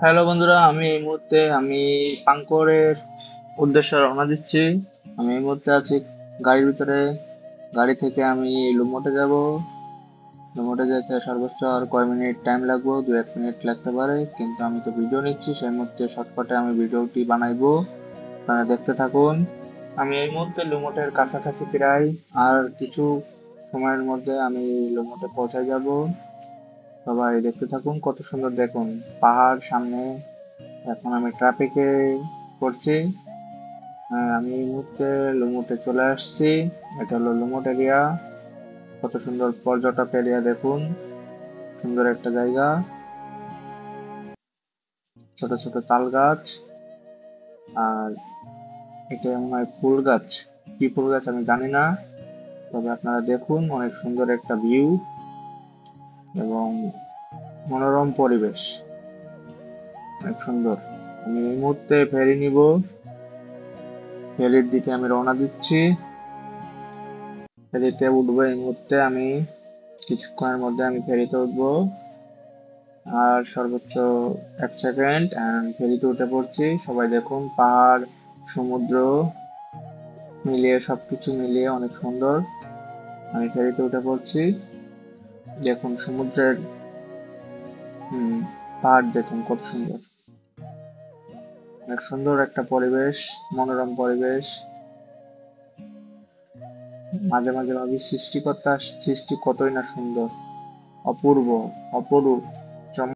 Hello বন্ধুরা, আমি এই মুহূর্তে পাঙ্করের উদ্দেশ্যে রওনা দিচ্ছি। আমি এই মুহূর্তে আছি গাড়ির ভিতরে। গাড়ি থেকে আমি লুমোটে যাব। লুমোটে যেতে সর্বোচ্চ আর কয় মিনিট টাইম লাগবে, 2-1 মিনিট লাগতে পারে, কিন্তু আমি তো ভিডিও নিচ্ছি, সেই মুহূর্তে শর্টকাটে আমি ভিডিওটি বানাইবো। আপনারা দেখতে থাকুন। আমি এই মুহূর্তে লুমোটের কাছাকাছি প্রায়, আর কিছু সময়ের মধ্যে আমি লুমোটে পৌঁছে যাব। সবাই দেখতে থাকুন, কত সুন্দর দেখুন পাহাড় সামনে। এখন আমি ট্রাফিকে পড়ছি। আমি এই মুহূর্তে লুমুটে চলে আসছি। এটা হলো লুমুট এরিয়া। কত সুন্দর পর্যটক এরিয়া দেখুন, সুন্দর একটা জায়গা। ছোট ছোট তাল গাছ, আর এটা মনে হয় ফুল গাছ। কি ফুল গাছ আমি জানি না, তবে আপনারা দেখুন, অনেক সুন্দর একটা ভিউ এবং মনোরম পরিবেশ, অনেক সুন্দর। আমি এই মুহূর্তে ফেরি নিব, ফেরির দিকে আমি রওনা দিচ্ছি। ফেরিতে উঠবো এই মুহূর্তে আমি, কিছুক্ষণের মধ্যে আমি ফেরিতে উঠবো। আর সর্বোচ্চ 1 সেকেন্ড ফেরিতে উঠে পড়ছি। সবাই দেখুন, পাহাড়, সমুদ্র মিলিয়ে, সবকিছু মিলিয়ে অনেক সুন্দর। আমি ফেরিতে উঠে পড়ছি। দেখুন সমুদ্রের পাহাড় দেখুন কত সুন্দর, অনেক সুন্দর একটা পরিবেশ, মনোরম পরিবেশ। মাঝে মাঝে ভাবি সৃষ্টিকর্তা সৃষ্টি কতই না সুন্দর, অপূর্ব, অপরূপ।